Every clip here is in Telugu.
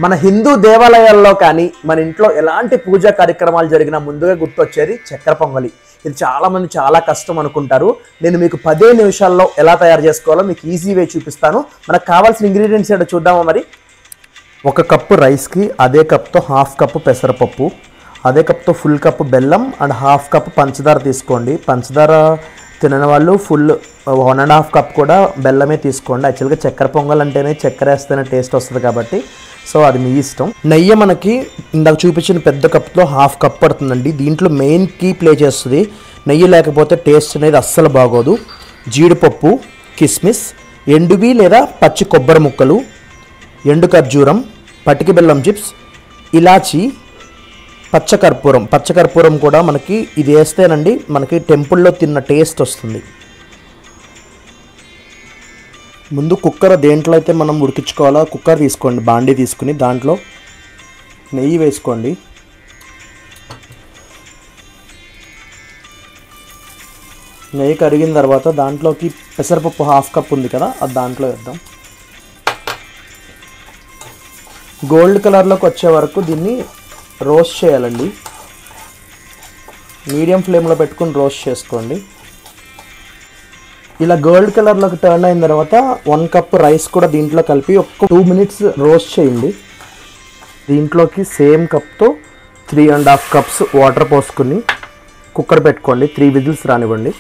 మన హిందూ దేవాలయాల్లో కానీ మన ఇంట్లో ఎలాంటి పూజా కార్యక్రమాలు జరిగినా ముందుగా గుర్తొచ్చేది చక్కెర పొంగలి. ఇది చాలామంది చాలా కష్టం అనుకుంటారు. నేను మీకు 10 నిమిషాల్లో ఎలా తయారు చేసుకోవాలో మీకు ఈజీ వే చూపిస్తాను. మనకు కావాల్సిన ఇంగ్రీడియంట్స్ ఏంటో చూద్దామా మరి. 1 కప్పు రైస్కి అదే కప్తో 1/2 కప్పు పెసరపప్పు, అదే కప్తో ఫుల్ కప్పు బెల్లం అండ్ 1/2 కప్పు పంచదార తీసుకోండి. పంచదార తినని వాళ్ళు ఫుల్ 1.5 కప్ కూడా బెల్లమే తీసుకోండి. యాక్చువల్గా చక్కెర పొంగల్ అంటేనే చక్కెర వేస్తేనే టేస్ట్ వస్తుంది కాబట్టి సో అది మీ ఇష్టం. నెయ్యి మనకి ఇందాక చూపించిన పెద్ద కప్తో 1/2 కప్ పడుతుందండి. దీంట్లో మెయిన్ కీ ప్లే చేస్తుంది. నెయ్యి లేకపోతే టేస్ట్ అనేది అస్సలు బాగోదు. జీడిపప్పు, కిస్మిస్, ఎండువి లేదా పచ్చి కొబ్బరి ముక్కలు, ఎండు ఖర్జూరం, పటికి బెల్లం చిప్స్, ఇలాచి, పచ్చకర్పూరం కూడా మనకి ఇది వేస్తేనండి మనకి టెంపుల్లో తిన్న టేస్ట్ వస్తుంది. ముందు కుక్కర్ దేంట్లో అయితే మనం ఉడికించుకోవాలో కుక్కర్ తీసుకోండి. బాండీ తీసుకుని దాంట్లో నెయ్యి వేసుకోండి. నెయ్యి కరిగిన తర్వాత దాంట్లోకి పెసరపప్పు 1/2 కప్ ఉంది కదా, అది దాంట్లో వేద్దాం. గోల్డ్ కలర్లోకి వచ్చే వరకు దీన్ని రోస్ట్ చేయాలండి. మీడియం ఫ్లేమ్లో పెట్టుకుని రోస్ట్ చేసుకోండి. ఇలా గోల్డ్ కలర్లోకి టర్న్ అయిన తర్వాత 1 కప్ రైస్ కూడా దీంట్లో కలిపి ఒక 2 మినిట్స్ రోస్ట్ చేయండి. దీంట్లోకి సేమ్ కప్తో 3.5 కప్స్ వాటర్ పోసుకుని కుక్కర్ పెట్టుకోండి. 3 విజిల్స్ రానివ్వండి.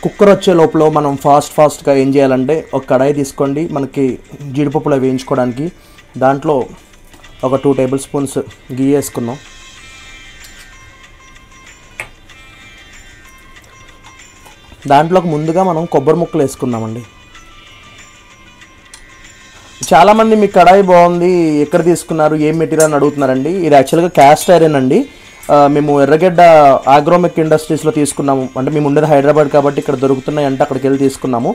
కుక్కర్ వచ్చే లోపల మనం ఫాస్ట్గా ఏం చేయాలంటే ఒక కడాయి తీసుకోండి. మనకి జీడిపప్పులు వేయించుకోవడానికి దాంట్లో ఒక 2 టేబుల్ స్పూన్స్ గీ వేసుకున్నాం. దాంట్లోకి ముందుగా మనం కొబ్బరి ముక్కలు వేసుకుందామండి. చాలామంది మీ కడాయి బాగుంది, ఎక్కడ తీసుకున్నారు, ఏం మెటీరియల్ అని అడుగుతున్నారండి. ఇది యాక్చువల్గా క్యాస్ట్ ఐరన్ అండి. మేము ఎర్రగడ్డ ఆగ్రోమెక్ ఇండస్ట్రీస్లో తీసుకున్నాము. అంటే మేము ఉండేది హైదరాబాద్ కాబట్టి ఇక్కడ దొరుకుతున్నాయి అంటే అక్కడికి వెళ్ళి తీసుకున్నాము.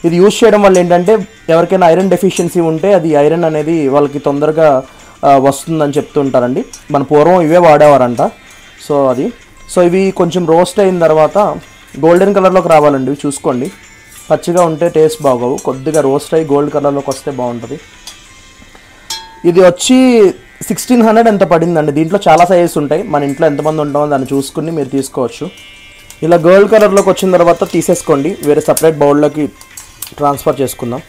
ఇది యూజ్ చేయడం వల్ల ఏంటంటే ఎవరికైనా ఐరన్ డెఫిషియన్సీ ఉంటే అది ఐరన్ అనేది వాళ్ళకి తొందరగా వస్తుందని చెప్తుంటారండి. మన పూర్వం ఇవే వాడేవారంట. సో ఇవి కొంచెం రోస్ట్ అయిన తర్వాత గోల్డెన్ కలర్లోకి రావాలండి. చూసుకోండి, పచ్చిగా ఉంటే టేస్ట్ బాగోవు. కొద్దిగా రోస్ట్ అయ్యి గోల్డ్ కలర్లోకి వస్తే బాగుంటుంది. ఇది వచ్చి 1600 ఎంత పడిందండి. దీంట్లో చాలా సైజెస్ ఉంటాయి. మన ఇంట్లో ఎంతమంది ఉంటామో దాన్ని చూసుకుని మీరు తీసుకోవచ్చు. ఇలా గోల్డ్ కలర్లోకి వచ్చిన తర్వాత తీసేసుకోండి. వేరే సపరేట్ బౌల్లోకి ట్రాన్స్ఫర్ చేసుకుందాం.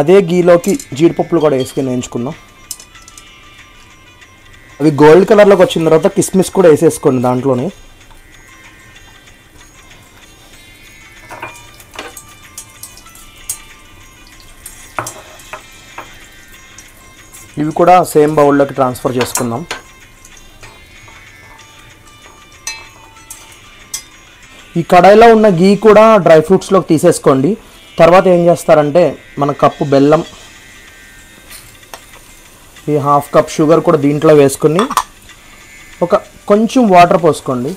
అదే గీలోకి జీడిపప్పులు కూడా వేసుకుని వేయించుకుందాం. అవి గోల్డ్ కలర్లోకి వచ్చిన తర్వాత కిస్మిస్ కూడా వేసేసుకోండి దాంట్లోనే. ఇవి కూడా సేమ్ బౌల్లోకి ట్రాన్స్ఫర్ చేసుకుందాం. ఈ కడాయిలో ఉన్న గీ కూడా డ్రై ఫ్రూట్స్లోకి తీసేసుకోండి. తర్వాత ఏం చేస్తారంటే మన కప్పు బెల్లం, ఈ 1/2 కప్ షుగర్ కూడా దీంట్లో వేసుకుని కొంచెం వాటర్ పోసుకోండి.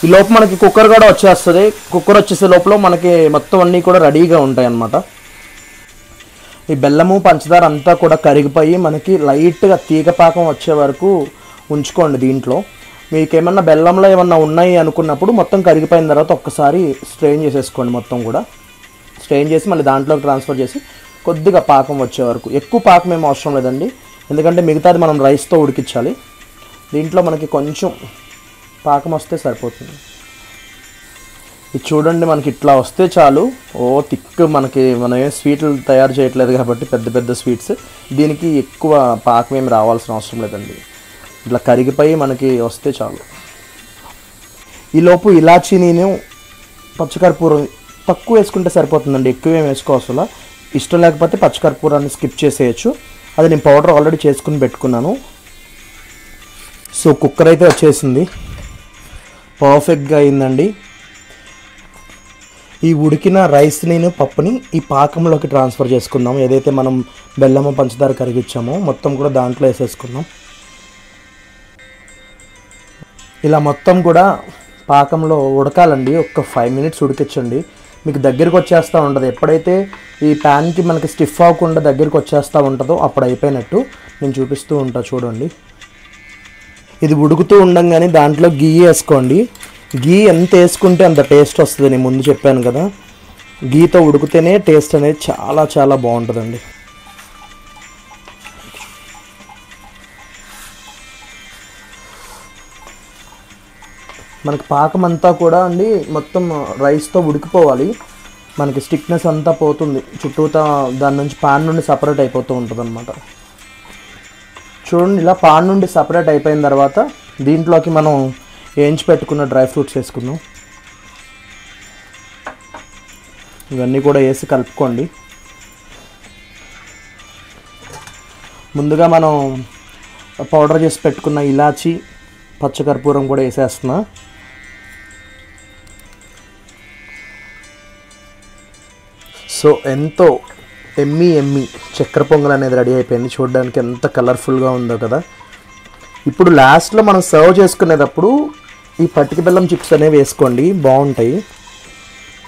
ఈ లోపు మనకి కుక్కర్ కూడా వచ్చేస్తుంది. కుక్కర్ వచ్చేసే లోపల మనకి మొత్తం అన్నీ కూడా రెడీగా ఉంటాయి అన్నమాట. ఈ బెల్లము పంచదార అంతా కూడా కరిగిపోయి మనకి లైట్గా తీగపాకం వచ్చే వరకు ఉంచుకోండి. దీంట్లో మీకు ఏమన్నా బెల్లంలో ఏమన్నా ఉన్నాయి అనుకున్నప్పుడు మొత్తం కరిగిపోయిన తర్వాత ఒక్కసారి స్ట్రెయిన్ చేసేసుకోండి. మొత్తం కూడా స్ట్రెయిన్ చేసి మళ్ళీ దాంట్లోకి ట్రాన్స్ఫర్ చేసి కొద్దిగా పాకం వచ్చే వరకు, ఎక్కువ పాకం ఏం అవసరం లేదండి, ఎందుకంటే మిగతాది మనం రైస్తో ఉడికించాలి. దీంట్లో మనకి కొంచెం పాకం వస్తే సరిపోతుంది. ఇది చూడండి, మనకి ఇట్లా వస్తే చాలు. థిక్ మనం ఏం స్వీట్లు తయారు చేయట్లేదు కాబట్టి పెద్ద స్వీట్స్, దీనికి ఎక్కువ పాకం ఏమి రావాల్సిన అవసరం లేదండి. ఇట్లా కరిగిపోయి మనకి వస్తే చాలు. ఈలోపు ఇలాచీ నేను పచ్చకర్పూరం తక్కువ వేసుకుంటే సరిపోతుందండి, ఎక్కువ ఏం వేసుకోవాల్సిన. ఇష్టం లేకపోతే పచ్చకర్పూరాన్ని స్కిప్ చేసేయచ్చు. అది నేను పౌడర్ ఆల్రెడీ చేసుకుని పెట్టుకున్నాను. సో కుక్కర్ అయితే వచ్చేసింది, పర్ఫెక్ట్గా అయిందండి. ఈ ఉడికిన రైస్ని పప్పుని ఈ పాకంలోకి ట్రాన్స్ఫర్ చేసుకుందాం. ఏదైతే మనం బెల్లము పంచదార కరిగించామో మొత్తం కూడా దాంట్లో వేసేసుకుందాం. ఇలా మొత్తం కూడా పాకంలో ఉడకాలండి. ఒక 5 మినిట్స్ ఉడికించండి. మీకు దగ్గరికి వచ్చేస్తూ ఉంటుంది. ఎప్పుడైతే ఈ ప్యాన్కి మనకి స్టిఫ్ అవ్వకుండా దగ్గరికి వచ్చేస్తూ ఉంటుందో అప్పుడు అయిపోయినట్టు. నేను చూపిస్తూ ఉంటా చూడండి. ఇది ఉడుకుతూ ఉండంగానే దాంట్లో గీ వేసుకోండి. గీ ఎంత వేసుకుంటే అంత టేస్ట్ వస్తుంది, నేను ముందు చెప్పాను కదా. గీతో ఉడికితేనే టేస్ట్ అనేది చాలా చాలా బాగుంటుందండి. మనకి పాకం అంతా కూడా అండి మొత్తం రైస్తో ఉడికిపోవాలి. మనకి స్టిక్నెస్ అంతా పోతుంది, చుట్టూతా దాని నుంచి పాన్ నుండి సపరేట్ అయిపోతూ ఉంటుంది అనమాట. చూడండి, ఇలా పాన్ నుండి సపరేట్ అయిపోయిన తర్వాత దీంట్లోకి మనం వేయించి పెట్టుకున్న డ్రై ఫ్రూట్స్ వేసుకుందాం. ఇవన్నీ కూడా వేసి కలుపుకోండి. ముందుగా మనం పౌడర్ చేసి పెట్టుకున్న ఇలాచి, పచ్చకర్పూరం కూడా వేసేస్తున్నా. సో ఎంతో ఎమ్మి చక్కెర పొంగల్ అనేది రెడీ అయిపోయింది. చూడడానికి ఎంత కలర్ఫుల్గా ఉందో కదా. ఇప్పుడు లాస్ట్లో మనం సర్వ్ చేసుకునేటప్పుడు ఈ పటిక బెల్లం చిప్స్ అనేవి వేసుకోండి, బాగుంటాయి.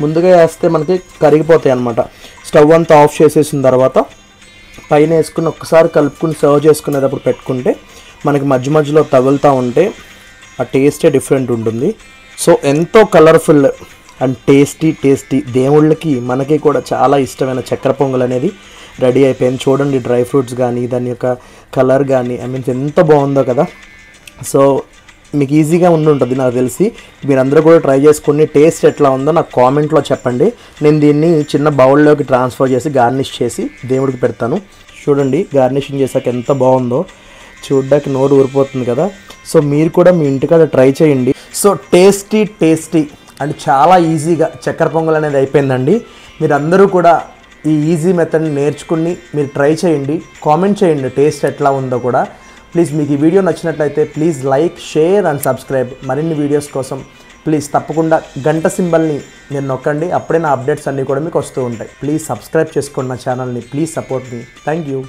ముందుగా వేస్తే మనకి కరిగిపోతాయి అన్నమాట. స్టవ్ అంతా ఆఫ్ చేసేసిన తర్వాత పైన వేసుకుని ఒక్కసారి కలుపుకుని సర్వ్ చేసుకునేటప్పుడు పెట్టుకుంటే మనకి మధ్య మధ్యలో తగులుతూ ఉంటే ఆ టేస్టే డిఫరెంట్ ఉంటుంది. సో ఎంతో కలర్ఫుల్ అండ్ టేస్టీ దేవుళ్ళకి మనకి కూడా చాలా ఇష్టమైన చక్కెర పొంగల్ అనేది రెడీ అయిపోయింది. చూడండి, డ్రై ఫ్రూట్స్ కానీ దాని యొక్క కలర్ కానీ ఎంత బాగుందో కదా. సో మీకు ఈజీగా ఉంటుంది నాకు తెలిసి. మీరందరూ కూడా ట్రై చేసుకుని టేస్ట్ ఎట్లా ఉందో నాకు కామెంట్లో చెప్పండి. నేను దీన్ని చిన్న బౌల్లోకి ట్రాన్స్ఫర్ చేసి గార్నిష్ చేసి దేవుడికి పెడతాను. చూడండి, గార్నిషింగ్ చేశాక ఎంత బాగుందో, చూడ్డానికి నోరు ఊరిపోతుంది కదా. సో మీరు కూడా మీ ఇంటికాడ ట్రై చేయండి. సో టేస్టీ అండ్ చాలా ఈజీగా చక్కెర పొంగల్ అనేది అయిపోయిందండి. మీరందరూ కూడా ఈ ఈజీ మెథడ్ని నేర్చుకుని మీరు ట్రై చేయండి, కామెంట్ చేయండి టేస్ట్ ఎట్లా ఉందో కూడా. ప్లీజ్ మీకు ఈ వీడియో నచ్చినట్లయితే please like, share and subscribe. మరిన్ని వీడియోస్ కోసం ప్లీజ్ తప్పకుండా గంట సింబల్ని మీరు నొక్కండి, అప్పుడే నా అప్డేట్స్ అన్నీ కూడా మీకు వస్తూ ఉంటాయి. ప్లీజ్ సబ్స్క్రైబ్ చేసుకోండి నా ఛానల్ని. Please support me. Thank you.